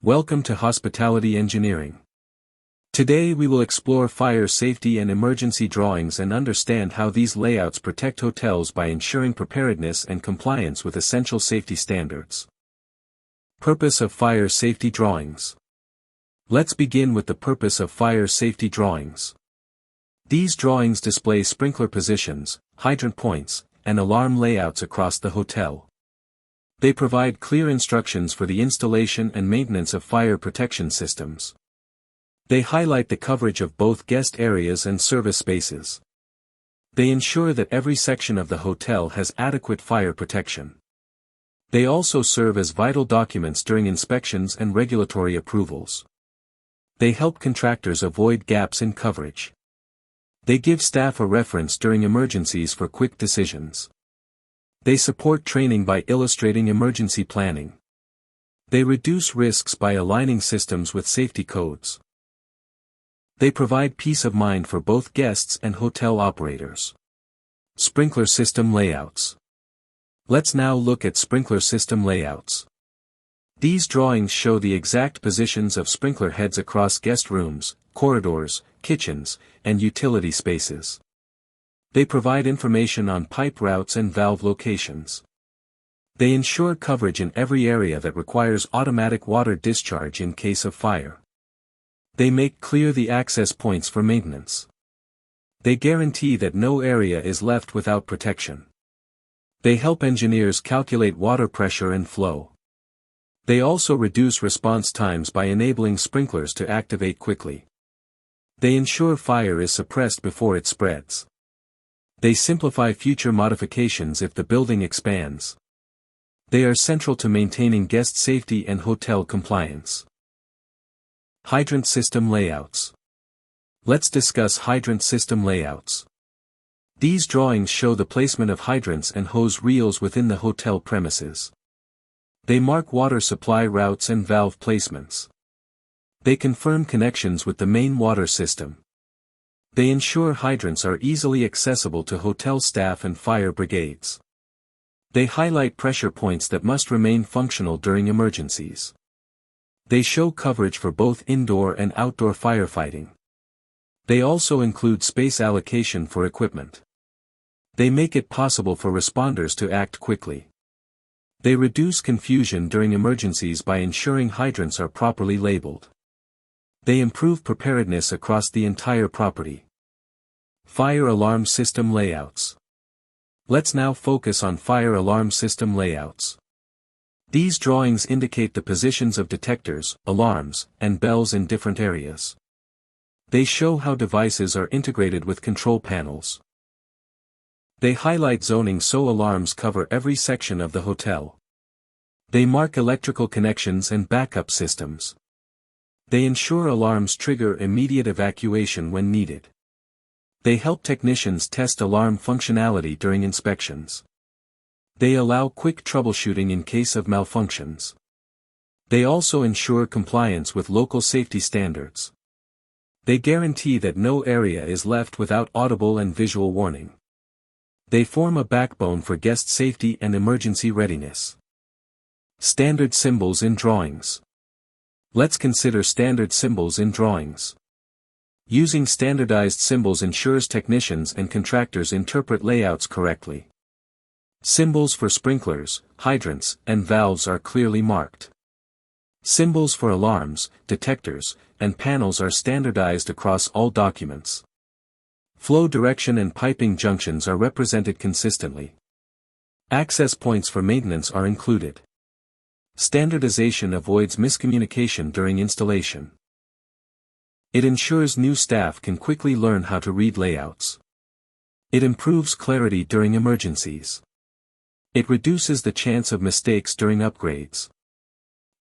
Welcome to Hospitality Engineering. Today we will explore fire safety and emergency drawings and understand how these layouts protect hotels by ensuring preparedness and compliance with essential safety standards. Purpose of fire safety drawings. Let's begin with the purpose of fire safety drawings. These drawings display sprinkler positions, hydrant points, and alarm layouts across the hotel. They provide clear instructions for the installation and maintenance of fire protection systems. They highlight the coverage of both guest areas and service spaces. They ensure that every section of the hotel has adequate fire protection. They also serve as vital documents during inspections and regulatory approvals. They help contractors avoid gaps in coverage. They give staff a reference during emergencies for quick decisions. They support training by illustrating emergency planning. They reduce risks by aligning systems with safety codes. They provide peace of mind for both guests and hotel operators. Sprinkler system layouts. Let's now look at sprinkler system layouts. These drawings show the exact positions of sprinkler heads across guest rooms, corridors, kitchens, and utility spaces. They provide information on pipe routes and valve locations. They ensure coverage in every area that requires automatic water discharge in case of fire. They make clear the access points for maintenance. They guarantee that no area is left without protection. They help engineers calculate water pressure and flow. They also reduce response times by enabling sprinklers to activate quickly. They ensure fire is suppressed before it spreads. They simplify future modifications if the building expands. They are central to maintaining guest safety and hotel compliance. Hydrant system layouts. Let's discuss hydrant system layouts. These drawings show the placement of hydrants and hose reels within the hotel premises. They mark water supply routes and valve placements. They confirm connections with the main water system. They ensure hydrants are easily accessible to hotel staff and fire brigades. They highlight pressure points that must remain functional during emergencies. They show coverage for both indoor and outdoor firefighting. They also include space allocation for equipment. They make it possible for responders to act quickly. They reduce confusion during emergencies by ensuring hydrants are properly labeled. They improve preparedness across the entire property. Fire alarm system layouts. Let's now focus on fire alarm system layouts. These drawings indicate the positions of detectors, alarms, and bells in different areas. They show how devices are integrated with control panels. They highlight zoning so alarms cover every section of the hotel. They mark electrical connections and backup systems. They ensure alarms trigger immediate evacuation when needed. They help technicians test alarm functionality during inspections. They allow quick troubleshooting in case of malfunctions. They also ensure compliance with local safety standards. They guarantee that no area is left without audible and visual warning. They form a backbone for guest safety and emergency readiness. Standard symbols in drawings. Let's consider standard symbols in drawings. Using standardized symbols ensures technicians and contractors interpret layouts correctly. Symbols for sprinklers, hydrants, and valves are clearly marked. Symbols for alarms, detectors, and panels are standardized across all documents. Flow direction and piping junctions are represented consistently. Access points for maintenance are included. Standardization avoids miscommunication during installation. It ensures new staff can quickly learn how to read layouts. It improves clarity during emergencies. It reduces the chance of mistakes during upgrades.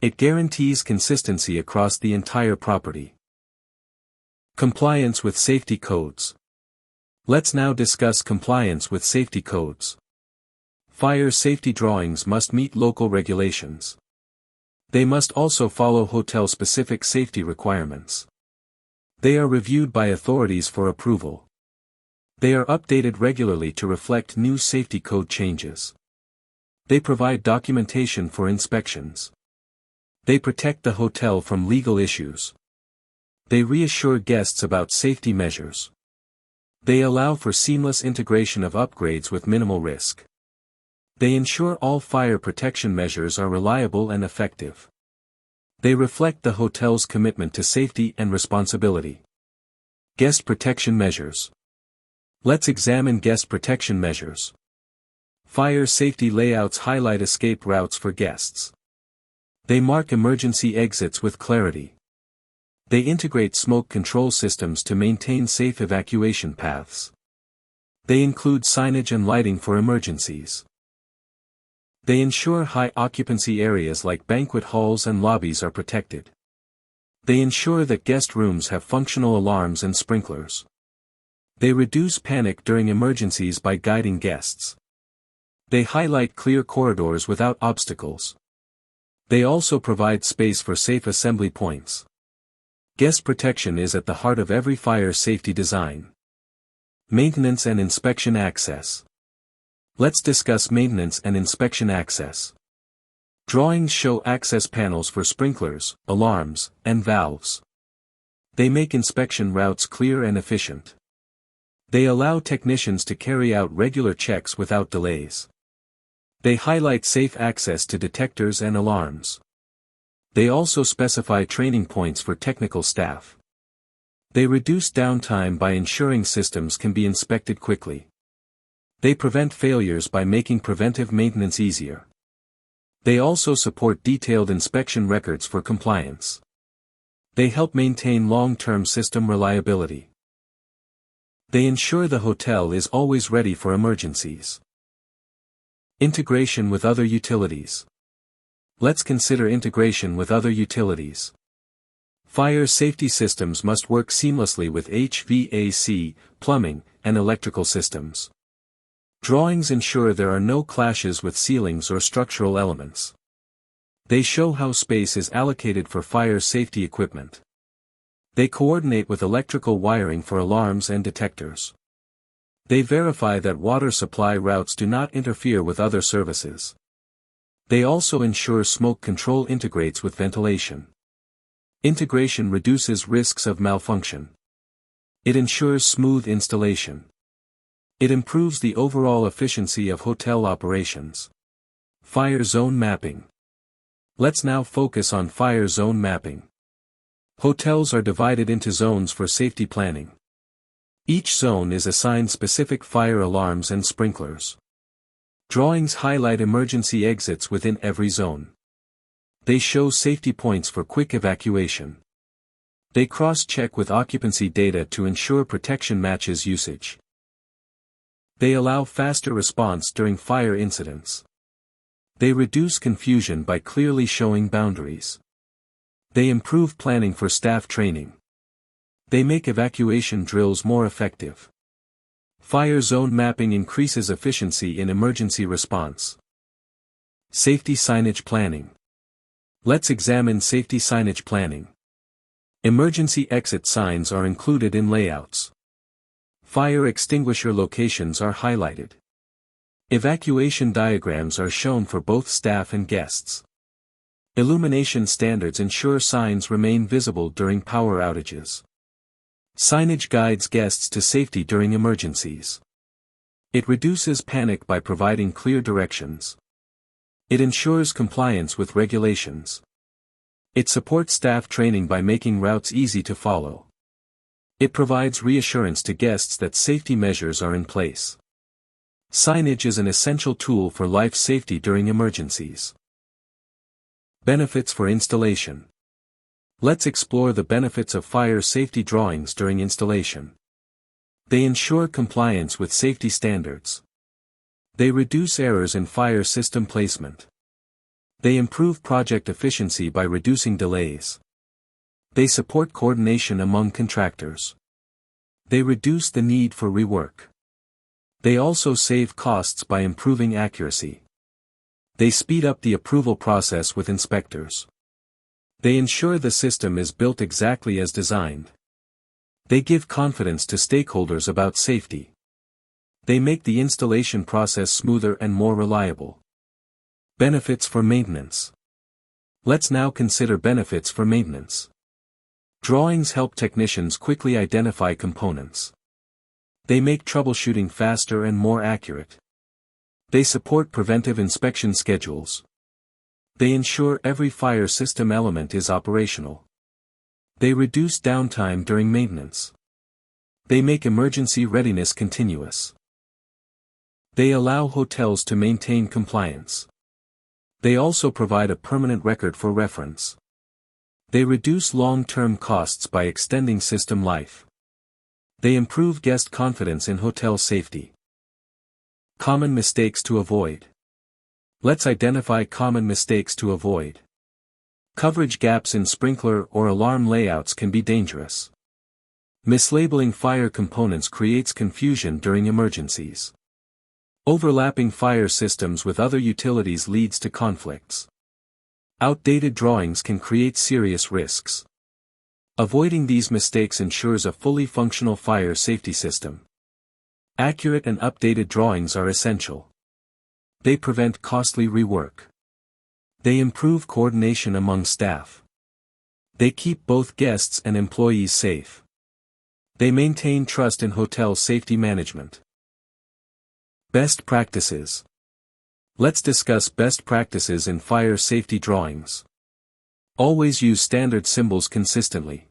It guarantees consistency across the entire property. Compliance with safety codes. Let's now discuss compliance with safety codes. Fire safety drawings must meet local regulations. They must also follow hotel-specific safety requirements. They are reviewed by authorities for approval. They are updated regularly to reflect new safety code changes. They provide documentation for inspections. They protect the hotel from legal issues. They reassure guests about safety measures. They allow for seamless integration of upgrades with minimal risk. They ensure all fire protection measures are reliable and effective. They reflect the hotel's commitment to safety and responsibility. Guest protection measures. Let's examine guest protection measures. Fire safety layouts highlight escape routes for guests. They mark emergency exits with clarity. They integrate smoke control systems to maintain safe evacuation paths. They include signage and lighting for emergencies. They ensure high occupancy areas like banquet halls and lobbies are protected. They ensure that guest rooms have functional alarms and sprinklers. They reduce panic during emergencies by guiding guests. They highlight clear corridors without obstacles. They also provide space for safe assembly points. Guest protection is at the heart of every fire safety design. Maintenance and inspection access. Let's discuss maintenance and inspection access. Drawings show access panels for sprinklers, alarms, and valves. They make inspection routes clear and efficient. They allow technicians to carry out regular checks without delays. They highlight safe access to detectors and alarms. They also specify training points for technical staff. They reduce downtime by ensuring systems can be inspected quickly. They prevent failures by making preventive maintenance easier. They also support detailed inspection records for compliance. They help maintain long-term system reliability. They ensure the hotel is always ready for emergencies. Integration with other utilities. Let's consider integration with other utilities. Fire safety systems must work seamlessly with HVAC, plumbing, and electrical systems. Drawings ensure there are no clashes with ceilings or structural elements. They show how space is allocated for fire safety equipment. They coordinate with electrical wiring for alarms and detectors. They verify that water supply routes do not interfere with other services. They also ensure smoke control integrates with ventilation. Integration reduces risks of malfunction. It ensures smooth installation. It improves the overall efficiency of hotel operations. Fire zone mapping. Let's now focus on fire zone mapping. Hotels are divided into zones for safety planning. Each zone is assigned specific fire alarms and sprinklers. Drawings highlight emergency exits within every zone. They show safety points for quick evacuation. They cross-check with occupancy data to ensure protection matches usage. They allow faster response during fire incidents. They reduce confusion by clearly showing boundaries. They improve planning for staff training. They make evacuation drills more effective. Fire zone mapping increases efficiency in emergency response. Safety signage planning. Let's examine safety signage planning. Emergency exit signs are included in layouts. Fire extinguisher locations are highlighted. Evacuation diagrams are shown for both staff and guests. Illumination standards ensure signs remain visible during power outages. Signage guides guests to safety during emergencies. It reduces panic by providing clear directions. It ensures compliance with regulations. It supports staff training by making routes easy to follow. It provides reassurance to guests that safety measures are in place. Signage is an essential tool for life safety during emergencies. Benefits for installation. Let's explore the benefits of fire safety drawings during installation. They ensure compliance with safety standards. They reduce errors in fire system placement. They improve project efficiency by reducing delays. They support coordination among contractors. They reduce the need for rework. They also save costs by improving accuracy. They speed up the approval process with inspectors. They ensure the system is built exactly as designed. They give confidence to stakeholders about safety. They make the installation process smoother and more reliable. Benefits for maintenance. Let's now consider benefits for maintenance. Drawings help technicians quickly identify components. They make troubleshooting faster and more accurate. They support preventive inspection schedules. They ensure every fire system element is operational. They reduce downtime during maintenance. They make emergency readiness continuous. They allow hotels to maintain compliance. They also provide a permanent record for reference. They reduce long-term costs by extending system life. They improve guest confidence in hotel safety. Common mistakes to avoid. Let's identify common mistakes to avoid. Coverage gaps in sprinkler or alarm layouts can be dangerous. Mislabeling fire components creates confusion during emergencies. Overlapping fire systems with other utilities leads to conflicts. Outdated drawings can create serious risks. Avoiding these mistakes ensures a fully functional fire safety system. Accurate and updated drawings are essential. They prevent costly rework. They improve coordination among staff. They keep both guests and employees safe. They maintain trust in hotel safety management. Best practices. Let's discuss best practices in fire safety drawings. Always use standard symbols consistently.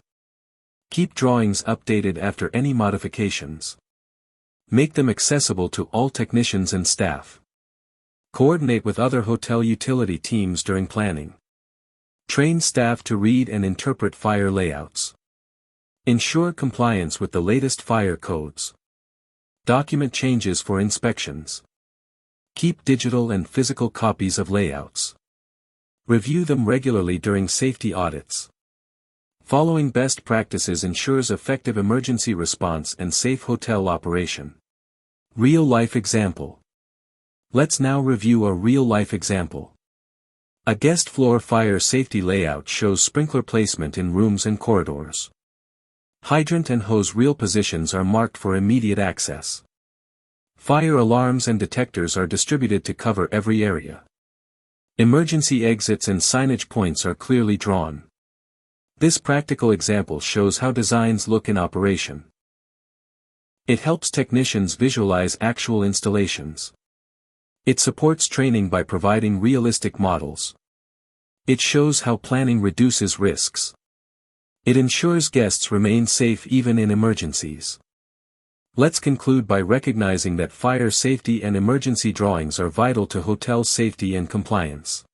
Keep drawings updated after any modifications. Make them accessible to all technicians and staff. Coordinate with other hotel utility teams during planning. Train staff to read and interpret fire layouts. Ensure compliance with the latest fire codes. Document changes for inspections. Keep digital and physical copies of layouts. Review them regularly during safety audits. Following best practices ensures effective emergency response and safe hotel operation. Real-life example. Let's now review a real-life example. A guest floor fire safety layout shows sprinkler placement in rooms and corridors. Hydrant and hose reel positions are marked for immediate access. Fire alarms and detectors are distributed to cover every area. Emergency exits and signage points are clearly drawn. This practical example shows how designs look in operation. It helps technicians visualize actual installations. It supports training by providing realistic models. It shows how planning reduces risks. It ensures guests remain safe even in emergencies. Let's conclude by recognizing that fire safety and emergency drawings are vital to hotel safety and compliance.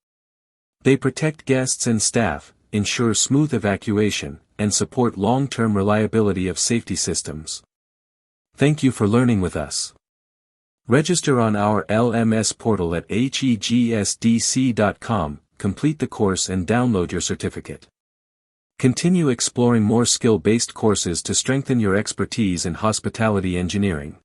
They protect guests and staff, ensure smooth evacuation, and support long-term reliability of safety systems. Thank you for learning with us. Register on our LMS portal at HEGSDC.com, complete the course and download your certificate. Continue exploring more skill-based courses to strengthen your expertise in hospitality engineering.